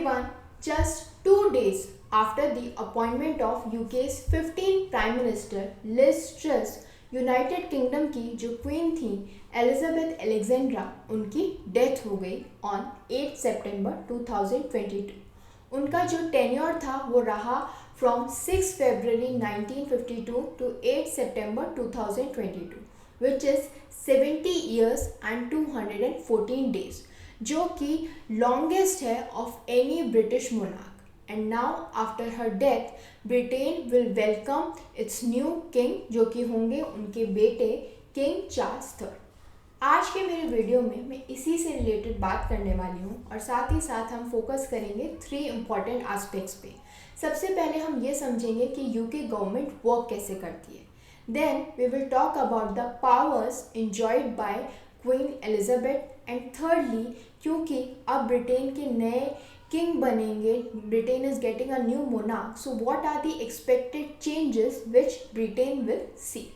everyone, just 2 days after the appointment of UK's 15th Prime Minister Liz Truss, United Kingdom की जो queen थी Elizabeth Alexandra, उनकी death हो गई on 8 September 2022। उनका जो टेन्योर था वो रहा from 6 February 1952 to 8 September 2022, which is 70 years and 214 days, जो कि लॉन्गेस्ट है of any British monarch. And now after her death Britain will welcome its new king, जो कि होंगे उनके बेटे किंग चार्ल्स थर्ड। आज के मेरे वीडियो में मैं इसी से रिलेटेड बात करने वाली हूँ और साथ ही साथ हम फोकस करेंगे 3 इम्पॉर्टेंट एस्पेक्ट्स पे। सबसे पहले हम ये समझेंगे कि यूके गवर्नमेंट वर्क कैसे करती है। Then we will talk about the powers enjoyed by queen Elizabeth. And thirdly, क्योंकि अब ब्रिटेन के नए किंग बनेंगे, Britain is getting a new monarch, so what are the expected changes which Britain will see.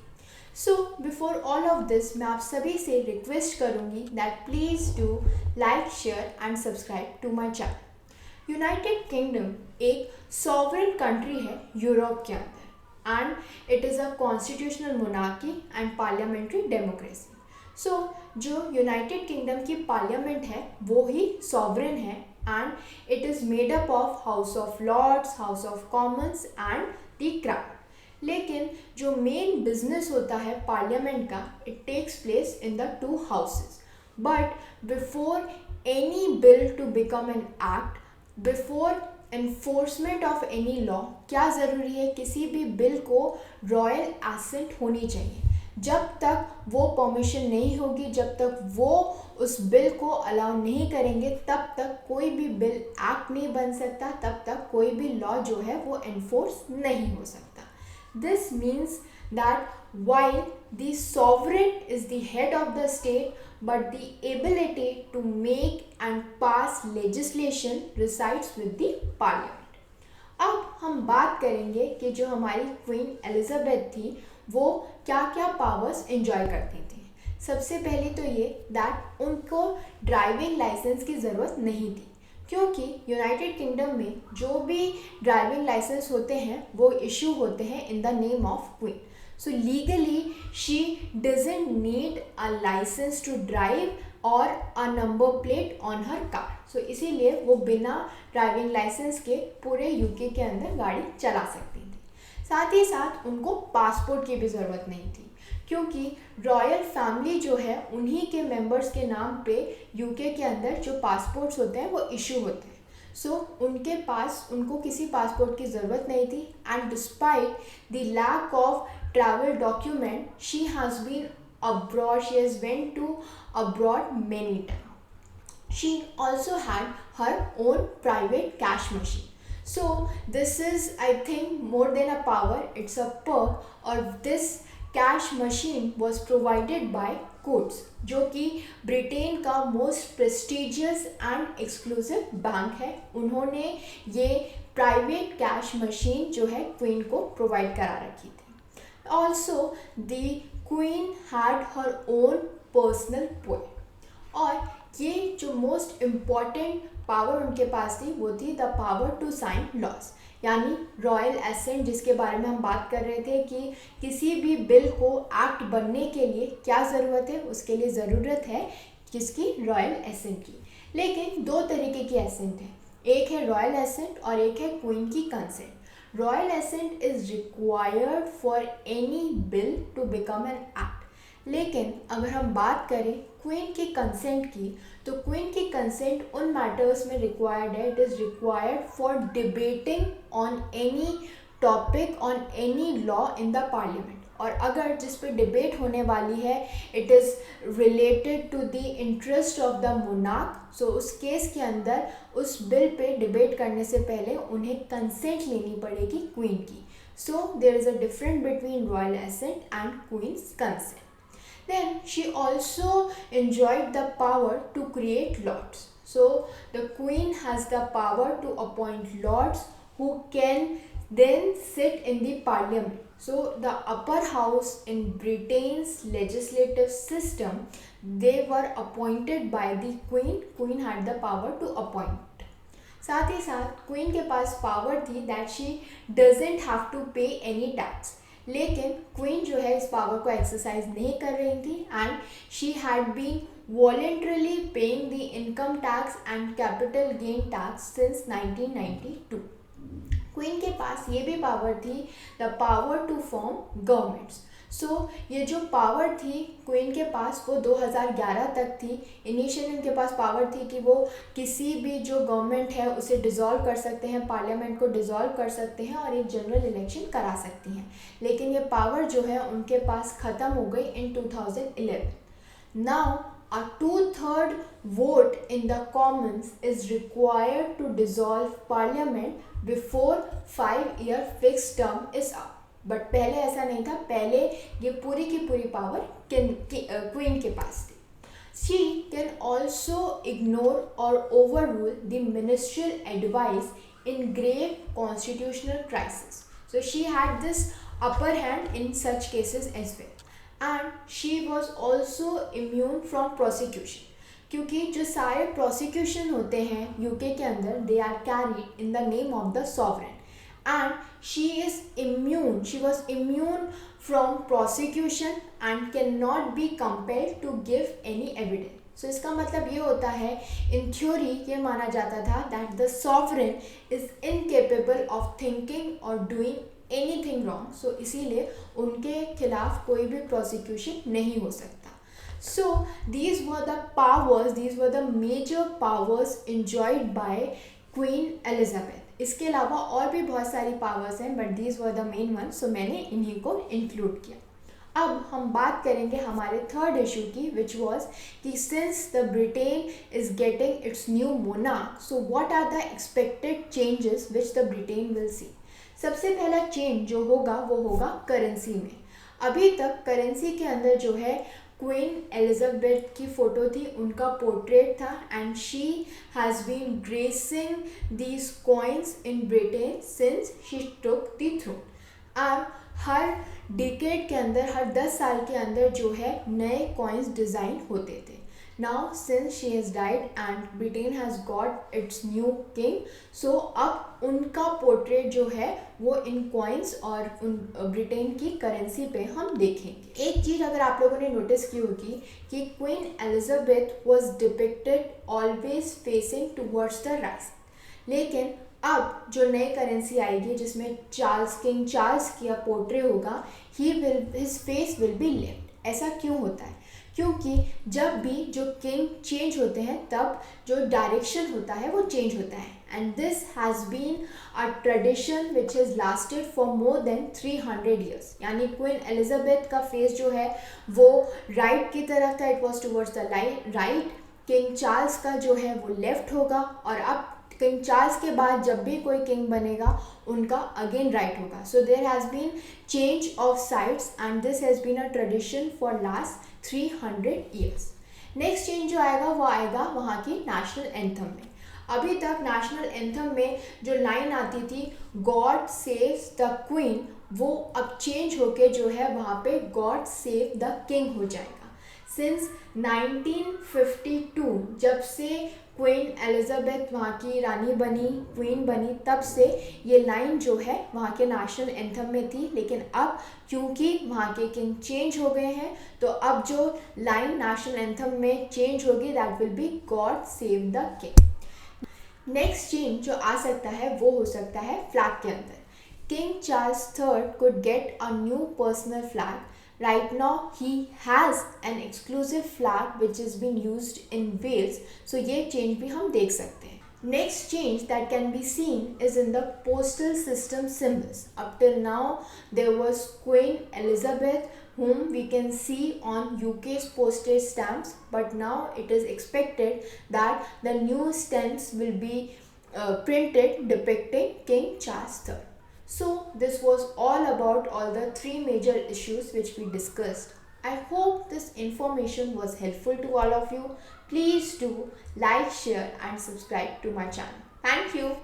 So before all of this, मैं आप सभी से रिक्वेस्ट करूंगी that please do like, share and subscribe to my channel. United Kingdom एक sovereign country है Europe के अंदर and it is a constitutional monarchy and parliamentary democracy. So जो यूनाइटेड किंगडम की पार्लियामेंट है वो ही सॉवरेन है and it is made up of House of Lords, House of Commons and the Crown। लेकिन जो मेन बिजनेस होता है पार्लियामेंट का, it takes place in the 2 houses. But before any bill to become an act, before enforcement of any law, क्या ज़रूरी है, किसी भी बिल को रॉयल एसेंट होनी चाहिए। जब तक वो परमिशन नहीं होगी, जब तक वो उस बिल को अलाउ नहीं करेंगे, तब तक कोई भी बिल एक्ट नहीं बन सकता, तब तक कोई भी लॉ जो है वो एनफोर्स नहीं हो सकता। This means that while the sovereign is the head of the state, but the ability to make and pass legislation resides with the parliament। अब हम बात करेंगे कि जो हमारी क्वीन एलिजाबेथ थी वो क्या क्या पावर्स एंजॉय करती थी। सबसे पहले तो ये दैट उनको ड्राइविंग लाइसेंस की ज़रूरत नहीं थी, क्योंकि यूनाइटेड किंगडम में जो भी ड्राइविंग लाइसेंस होते हैं वो इशू होते हैं in the name of queen. So legally she doesn't need a licence to drive और a number plate on her car. So इसीलिए वो बिना ड्राइविंग लाइसेंस के पूरे यूके के अंदर गाड़ी चला सकती थी। साथ ही साथ उनको पासपोर्ट की भी ज़रूरत नहीं थी, क्योंकि रॉयल फैमिली जो है उन्हीं के मेंबर्स के नाम पे यूके के अंदर जो पासपोर्ट्स होते हैं वो इशू होते हैं। सो उनके पास उनको किसी पासपोर्ट की ज़रूरत नहीं थी। And despite the lack of travel document, she has been abroad, she has went to abroad many times। She also had her own private cash machine। So this is, I think, more than a power, it's a perk। और this cash machine was provided by Coutts, जो कि Britain का most prestigious and exclusive bank है। उन्होंने ये private cash machine जो है queen को प्रोवाइड करा रखी थी। Also the queen had her own personal poet। और ये जो मोस्ट इम्पॉर्टेंट पावर उनके पास थी वो थी the power to sign laws, यानी रॉयल एसेंट, जिसके बारे में हम बात कर रहे थे कि किसी भी बिल को एक्ट बनने के लिए क्या ज़रूरत है, उसके लिए ज़रूरत है किसकी, रॉयल एसेंट की। लेकिन 2 तरीके की एसेंट है, एक है रॉयल एसेंट और एक है क्वीन की consent. Royal assent is required for any bill to become an act. लेकिन अगर हम बात करें क्वीन की कंसेंट की, तो क्वीन की कंसेंट उन मैटर्स में रिक्वायर्ड है, it is required for debating on any topic, on any law in the parliament. और अगर जिस पे डिबेट होने वाली है it is related to the interest of the monarch, so उस केस के अंदर उस बिल पे डिबेट करने से पहले उन्हें कंसेंट लेनी पड़ेगी क्वीन की। So there is a difference between royal assent and queen's consent. Then she also enjoyed the power to create lords। So the queen has the power to appoint lords who can then sit in the parliament। So the upper house in Britain's legislative system, they were appointed by the queen। Queen had the power to appoint। साथ ही साथ queen के पास power थी that she doesn't have to pay any tax, लेकिन queen जो है इस power को एक्सरसाइज नहीं कर रही थी and she had been voluntarily paying the income tax and capital gain tax since 1992। Queen के पास ये भी पावर थी, the power to form governments. So ये जो पावर थी क्वीन के पास वो 2011 तक थी। इनिशियली उनके पास पावर थी कि वो किसी भी जो गवर्नमेंट है उसे डिज़ोल्व कर सकते हैं, पार्लियामेंट को डिज़ोल्व कर सकते हैं और एक जनरल इलेक्शन करा सकती हैं, लेकिन ये पावर जो है उनके पास ख़त्म हो गई इन 2011। Now a two-third vote in the Commons is required to dissolve Parliament before 5-year fixed term is up. But पहले ऐसा नहीं था, पहले ये पूरी की पूरी पावर क्वीन के पास थी। She can also ignore or overrule the ministerial advice in grave constitutional crisis. So she had this upper hand in such cases as well. And she was also immune from prosecution, क्योंकि जो सारे prosecution होते हैं UK के अंदर they are carried in the name of the sovereign and she was immune from prosecution and cannot be compelled to give any evidence. So इसका मतलब ये होता है, in theory ये माना जाता था that the sovereign is incapable of thinking or doing anything wrong. So इसीलिए उनके खिलाफ कोई भी prosecution नहीं हो सकता. So these were the major powers enjoyed by Queen Elizabeth. इसके अलावा और भी बहुत सारी पावर्स हैं but these were the main one, so मैंने इन्हीं को इंक्लूड किया। अब हम बात करेंगे हमारे थर्ड इशू की, विच वॉज कि since the Britain is getting its new monarch, so what are the expected changes which the Britain will see. सबसे पहला चेंज जो होगा वो होगा करेंसी में। अभी तक करेंसी के अंदर जो है क्वीन एलिजाबेथ की फ़ोटो थी, उनका पोर्ट्रेट था and she has been gracing these coins in Britain since she took the throne. अब हर डिकेड के अंदर, हर 10 साल के अंदर जो है नए कॉइन्स डिज़ाइन होते थे। Now since she has died and Britain has got its new king, so अब उनका पोर्ट्रेट जो है वो इन कॉइन्स और उन ब्रिटेन की करेंसी पे हम देखेंगे। एक चीज़ अगर आप लोगों ने नोटिस की होगी कि queen Elizabeth was depicted always facing towards the right, लेकिन अब जो नई करेंसी आएगी जिसमें किंग चार्ल्स का पोर्ट्रेट होगा, his face will be left. ऐसा क्यों होता है? क्योंकि जब भी जो किंग चेंज होते हैं तब जो डायरेक्शन होता है वो चेंज होता है, and this has been a tradition which has lasted for more than 300 years. यानी क्वीन एलिजाबेथ का फेस जो है वो राइट की तरफ था, it was towards the right. King Charles का जो है वो लेफ्ट होगा, और अब किंग चार्ल्स के बाद जब भी कोई किंग बनेगा उनका अगेन राइट होगा। So there has been change of sides and this has been a tradition for last 300 years. Next change जो आएगा वो आएगा वहाँ की नेशनल एंथम में। अभी तक नेशनल एंथम में जो लाइन आती थी गॉड सेव्स द क्वीन, वो अब चेंज होके जो है वहाँ पे गॉड सेव द किंग हो जाएगा। सिंस 1952 जब से क्वीन एलिजाबेथ वहाँ की रानी बनी, क्वीन बनी, तब से ये लाइन जो है वहाँ के नेशनल एंथम में थी, लेकिन अब क्योंकि वहाँ के किंग चेंज हो गए हैं तो अब जो लाइन नेशनल एंथम में चेंज होगी that will be God save the king. Next change जो आ सकता है वो हो सकता है फ्लैग के अंदर। King Charles III could get a new personal flag. Right now he has an exclusive flag which is being used in Wales, so ये change भी हम देख सकते हैं। Next change that can be seen is in the postal system symbols. Up till now there was Queen Elizabeth whom we can see on UK's postage stamps, but now it is expected that the new stamps will be printed depicting King Charles III. So this was all about all the 3 major issues which we discussed. I hope this information was helpful to all of you. Please do like, share and subscribe to my channel. Thank you.